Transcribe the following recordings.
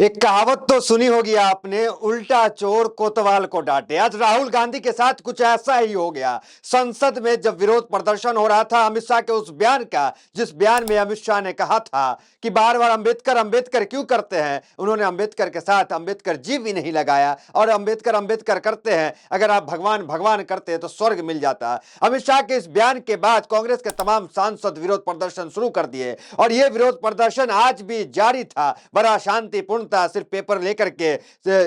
एक कहावत तो सुनी होगी आपने, उल्टा चोर कोतवाल को डांटे। आज राहुल गांधी के साथ कुछ ऐसा ही हो गया। संसद में जब विरोध प्रदर्शन हो रहा था अमित शाह के उस बयान का, जिस बयान में अमित शाह ने कहा था कि बार बार अंबेडकर अंबेडकर क्यों करते हैं, उन्होंने अंबेडकर के साथ अंबेडकर जी भी नहीं लगाया और अंबेडकर अंबेडकर करते हैं, अगर आप भगवान भगवान करते तो स्वर्ग मिल जाता। अमित शाह के इस बयान के बाद कांग्रेस के तमाम सांसद विरोध प्रदर्शन शुरू कर दिए और यह विरोध प्रदर्शन आज भी जारी था। बड़ा शांतिपूर्ण था। सिर्फ पेपर लेकर के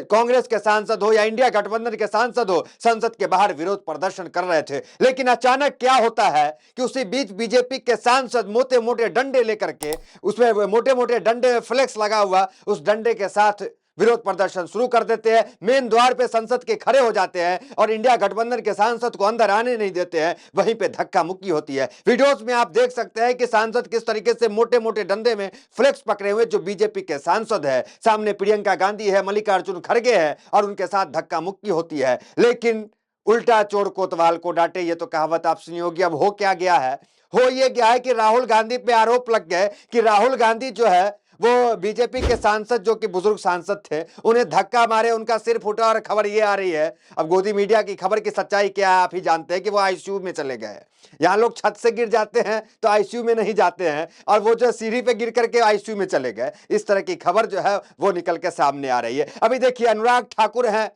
कांग्रेस के सांसद हो या इंडिया गठबंधन के सांसद हो, संसद के बाहर विरोध प्रदर्शन कर रहे थे। लेकिन अचानक क्या होता है कि उसी बीच बीजेपी के सांसद मोटे मोटे डंडे लेकर के, उसमें मोटे मोटे डंडे फ्लेक्स लगा हुआ, उस डंडे के साथ विरोध प्रदर्शन शुरू कर देते हैं। मेन द्वार पे संसद के खड़े हो जाते हैं और इंडिया गठबंधन के सांसद को अंदर आने नहीं देते हैं। वहीं पे धक्का मुक्की होती है। वीडियोस में आप देख सकते हैं कि सांसद किस तरीके से मोटे मोटे डंडे में फ्लेक्स पकड़े हुए जो बीजेपी के सांसद है, सामने प्रियंका गांधी है, मल्लिकार्जुन खड़गे है और उनके साथ धक्का मुक्की होती है। लेकिन उल्टा चोर कोतवाल को डांटे, ये तो कहावत आप सुनी होगी। अब हो क्या गया है? हो ये गया है कि राहुल गांधी पे आरोप लग गए कि राहुल गांधी जो है वो बीजेपी के सांसद, जो कि बुजुर्ग सांसद थे, उन्हें धक्का मारे, उनका सिर फूटा। और खबर ये आ रही है, अब गोदी मीडिया की खबर की सच्चाई क्या है आप ही जानते हैं, कि वो आईसीयू में चले गए। यहाँ लोग छत से गिर जाते हैं तो आईसीयू में नहीं जाते हैं, और वो जो सीढ़ी पे गिर करके आईसीयू में चले गए। इस तरह की खबर जो है वो निकल के सामने आ रही है। अभी देखिए, अनुराग ठाकुर हैं,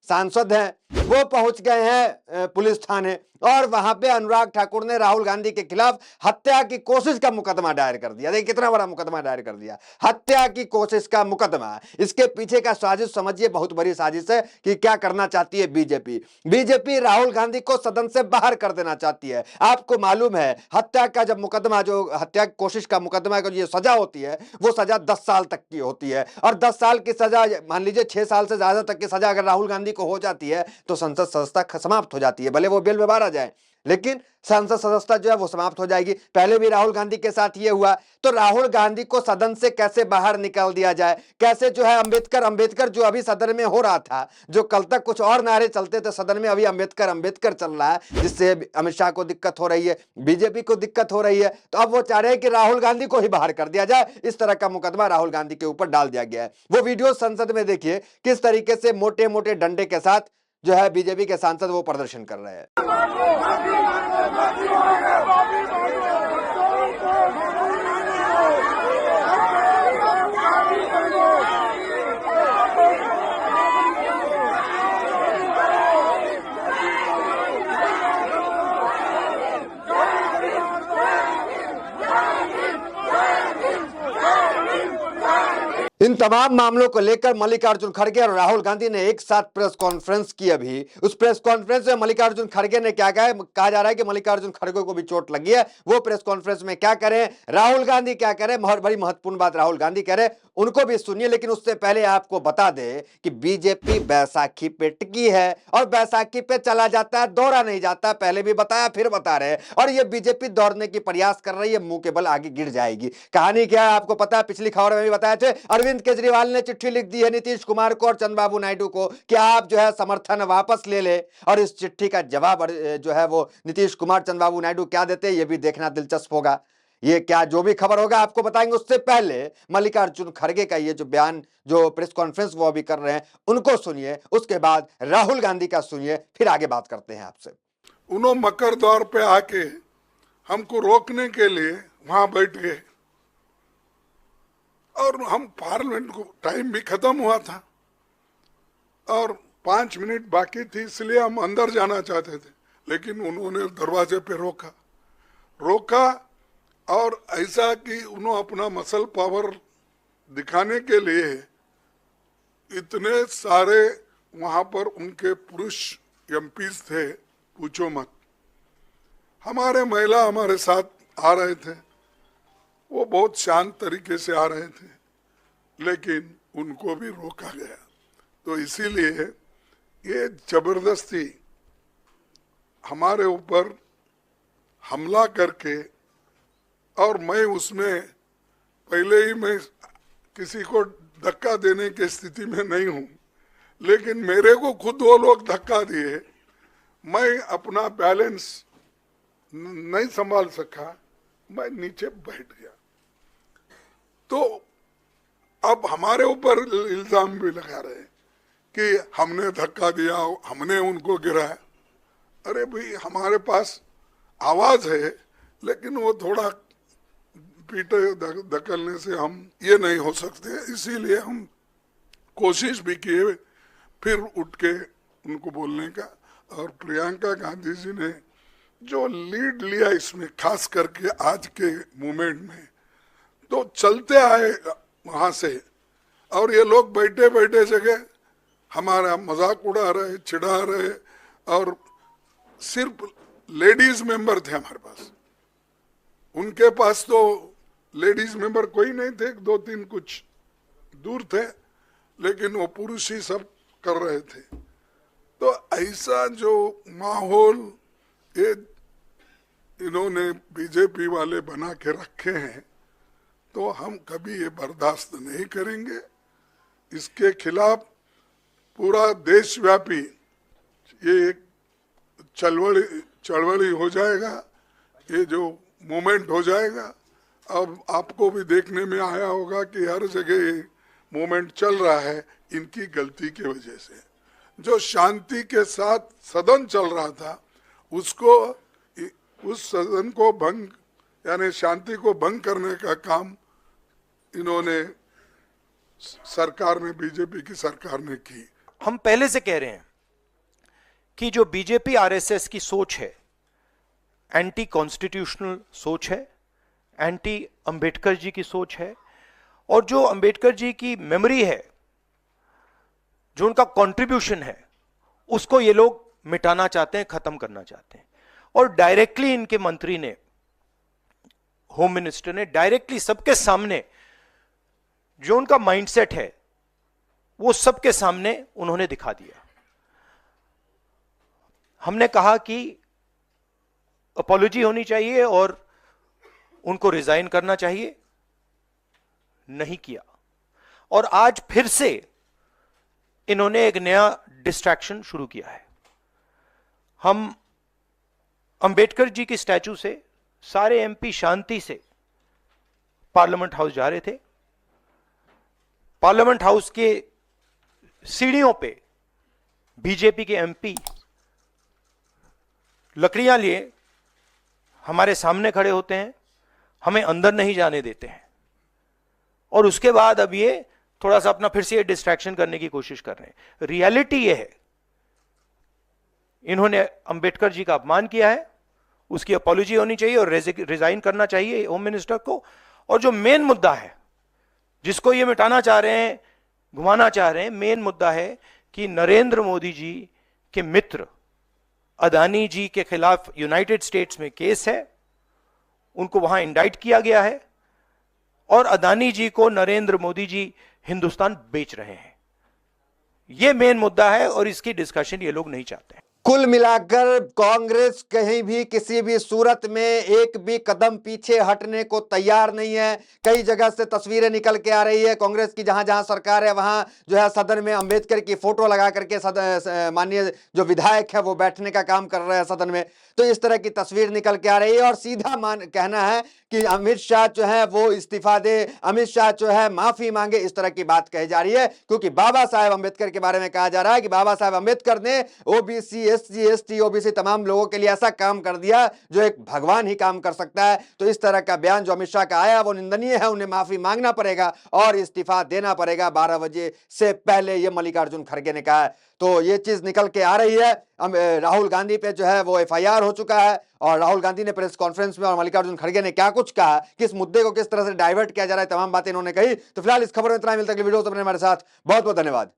सांसद हैं, वो पहुंच गए हैं पुलिस थाने और वहां पे अनुराग ठाकुर ने राहुल गांधी के खिलाफ हत्या की कोशिश का मुकदमा दायर कर दिया। देखिए कितना बड़ा मुकदमा दायर कर दिया, हत्या की कोशिश का मुकदमा। इसके पीछे का साजिश समझिए, बहुत बड़ी साजिश है कि क्या करना चाहती है बीजेपी। बीजेपी राहुल गांधी को सदन से बाहर कर देना चाहती है। आपको मालूम है, हत्या का जब मुकदमा, जो हत्या की कोशिश का मुकदमा का जो सजा होती है, वो सजा 10 साल तक की होती है। और 10 साल की सजा, मान लीजिए 6 साल से ज्यादा तक की सजा अगर राहुल गांधी को हो जाती है तो संसद सदस्यता समाप्त हो जाती है। भले वो बेल में बाहर आ जाए, लेकिन संसद सदस्यता जो है वो समाप्त हो जाएगी। पहले भी राहुल गांधी के साथ ये हुआ। तो राहुल गांधी को सदन से कैसे बाहर निकाल दिया जाए, कैसे जो है अंबेडकर अंबेडकर जो अभी सदन में हो रहा था, जो कल तक कुछ और नारे चलते थे सदन में, अभी अंबेडकर अंबेडकर चल रहा है, जिससे अमित शाह को दिक्कत हो रही है, बीजेपी को दिक्कत हो रही है। तो अब वो चाह रहे हैं कि राहुल गांधी को ही बाहर कर दिया जाए। इस तरह का मुकदमा राहुल गांधी के ऊपर डाल दिया गया है। वो वीडियो संसद में देखिए, किस तरीके से मोटे मोटे डंडे के साथ जो है बीजेपी के सांसद वो प्रदर्शन कर रहे हैं। इन तमाम मामलों को लेकर मल्लिकार्जुन खड़गे और राहुल गांधी ने एक साथ प्रेस कॉन्फ्रेंस की। अभी उस प्रेस कॉन्फ्रेंस में मल्लिकार्जुन खड़गे ने क्या कहा जा रहा है कि मल्लिकार्जुन खड़गे को भी चोट लगी है। वो प्रेस कॉन्फ्रेंस में क्या करें, राहुल गांधी क्या करें, बहुत बड़ी महत्वपूर्ण बात राहुल गांधी कह रहे, उनको भी सुनिए। लेकिन उससे पहले आपको बता दे कि बीजेपी बैसाखी पे टिकी है और बैसाखी पे चला जाता है, दौड़ा नहीं जाता। पहले भी बताया, फिर बता रहे, और ये बीजेपी दौड़ने की प्रयास कर रही है, मुंह के बल आगे गिर जाएगी। कहानी क्या है आपको पता है, पिछली खबर में भी बताए थे। अरविंद केजरीवाल ने चिट्ठी लिख दी है नीतीश कुमार को और चंद्रबाबू नायडू को कि आप जो है समर्थन वापस ले ले, और इस चिट्ठी का जवाब जो है वो नीतीश कुमार चंद्रबाबू नायडू क्या देते हैं, ये भी देखना दिलचस्प होगा। ये क्या, जो भी खबर होगा आपको बताएंगे। उससे पहले मल्लिकार्जुन खड़गे का ये जो बयान, जो प्रेस कॉन्फ्रेंस वो अभी कर रहे हैं, उनको सुनिए। उसके बाद राहुल गांधी का सुनिए, फिर आगे बात करते हैं आपसे। उन्होंने मकर द्वार पे आके हमको रोकने के लिए वहां बैठ गए और हम पार्लियामेंट को टाइम भी खत्म हुआ था और 5 मिनट बाकी थी, इसलिए हम अंदर जाना चाहते थे, लेकिन उन्होंने दरवाजे पे रोका और ऐसा कि उन्होंने अपना मसल पावर दिखाने के लिए इतने सारे वहां पर उनके पुरुष एमपीज थे, पूछो मत। हमारे महिला हमारे साथ आ रहे थे, वो बहुत शांत तरीके से आ रहे थे, लेकिन उनको भी रोका गया। तो इसीलिए ये जबरदस्ती हमारे ऊपर हमला करके, और मैं उसमें पहले ही मैं किसी को धक्का देने की स्थिति में नहीं हूँ, लेकिन मेरे को खुद वो लोग धक्का दिए, मैं अपना बैलेंस नहीं संभाल सका, मैं नीचे बैठ गया। तो अब हमारे ऊपर इल्जाम भी लगा रहे हैं कि हमने धक्का दिया, हमने उनको गिराया। अरे भाई, हमारे पास आवाज है, लेकिन वो थोड़ा पीटे धकलने से हम ये नहीं हो सकते। इसीलिए हम कोशिश भी किए फिर उठ के उनको बोलने का। और प्रियंका गांधी जी ने जो लीड लिया इसमें, खास करके आज के मूवमेंट में, तो चलते आए वहां से, और ये लोग बैठे बैठे जगह हमारा मजाक उड़ा रहे, चिढ़ा रहे। और सिर्फ लेडीज मेंबर थे हमारे पास, उनके पास तो लेडीज मेंबर कोई नहीं थे, 2-3 कुछ दूर थे, लेकिन वो पुरुष ही सब कर रहे थे। तो ऐसा जो माहौल ये इन्होंने बीजेपी वाले बना के रखे हैं, तो हम कभी ये बर्दाश्त नहीं करेंगे। इसके खिलाफ पूरा देशव्यापी ये एक चळवळी हो जाएगा, ये जो मूवमेंट हो जाएगा। अब आपको भी देखने में आया होगा कि हर जगह ये मूवमेंट चल रहा है इनकी गलती की वजह से। जो शांति के साथ सदन चल रहा था, उसको, उस सदन को भंग, यानी शांति को भंग करने का काम इन्होंने सरकार में, बीजेपी की सरकार ने की। हम पहले से कह रहे हैं कि जो बीजेपी आरएसएस की सोच है, एंटी कॉन्स्टिट्यूशनल सोच है, एंटी अंबेडकर जी की सोच है, और जो अंबेडकर जी की मेमोरी है, जो उनका कंट्रीब्यूशन है, उसको ये लोग मिटाना चाहते हैं, खत्म करना चाहते हैं। और डायरेक्टली इनके मंत्री ने, होम मिनिस्टर ने डायरेक्टली सबके सामने जो उनका माइंडसेट है वो सबके सामने उन्होंने दिखा दिया। हमने कहा कि अपॉलॉजी होनी चाहिए और उनको रिजाइन करना चाहिए, नहीं किया। और आज फिर से इन्होंने एक नया डिस्ट्रैक्शन शुरू किया है। हम अंबेडकर जी की स्टैचू से सारे एमपी शांति से पार्लियामेंट हाउस जा रहे थे। पार्लियामेंट हाउस के सीढ़ियों पे बीजेपी के एमपी लकड़ियां लिए हमारे सामने खड़े होते हैं, हमें अंदर नहीं जाने देते हैं। और उसके बाद अब ये थोड़ा सा अपना फिर से ये डिस्ट्रैक्शन करने की कोशिश कर रहे हैं। रियलिटी ये है, इन्होंने अंबेडकर जी का अपमान किया है, उसकी अपॉलॉजी होनी चाहिए और रिजाइन करना चाहिए होम मिनिस्टर को। और जो मेन मुद्दा है, जिसको ये मिटाना चाह रहे हैं, घुमाना चाह रहे हैं, मेन मुद्दा है कि नरेंद्र मोदी जी के मित्र अदानी जी के खिलाफ यूनाइटेड स्टेट्स में केस है, उनको वहां इंडाइट किया गया है, और अदानी जी को नरेंद्र मोदी जी हिंदुस्तान बेच रहे हैं। यह मेन मुद्दा है और इसकी डिस्कशन ये लोग नहीं चाहते हैं। कुल मिलाकर कांग्रेस कहीं भी किसी भी सूरत में एक भी कदम पीछे हटने को तैयार नहीं है। कई जगह से तस्वीरें निकल के आ रही है कांग्रेस की, जहां जहां सरकार है वहां जो है सदन में अंबेडकर की फोटो लगा करके माननीय जो विधायक है वो बैठने का काम कर रहे हैं सदन में। तो इस तरह की तस्वीर निकल के आ रही है और सीधा कहना है कि अमित शाह जो है वो इस्तीफा दे, अमित शाह जो है माफी मांगे, इस तरह की बात कही जा रही है। क्योंकि बाबा साहेब अंबेडकर के बारे में कहा जा रहा है कि बाबा साहेब अंबेडकर ने ओबीसी, एससी, एसटी, ओबीसी तमाम लोगों के लिए ऐसा काम कर दिया जो एक भगवान ही काम कर सकता है। तो इस तरह का बयान जो अमित शाह का आया वो निंदनीय है, उन्हें माफी मांगना पड़ेगा और इस्तीफा देना पड़ेगा 12 बजे से पहले, ये मल्लिकार्जुन खड़गे ने कहा है। तो ये चीज निकल के आ रही है। राहुल गांधी पे जो है वो एफआईआर हो चुका है और राहुल गांधी ने प्रेस कॉन्फ्रेंस में और मल्लिकार्जुन खड़गे ने क्या कुछ कहा, किस मुद्दे को किस तरह से डाइवर्ट किया जा रहा है, तमाम बातें इन्होंने कही। तो फिलहाल इस खबर में इतना ही, मिलता है वीडियो तो अपने हमारे साथ। बहुत बहुत धन्यवाद।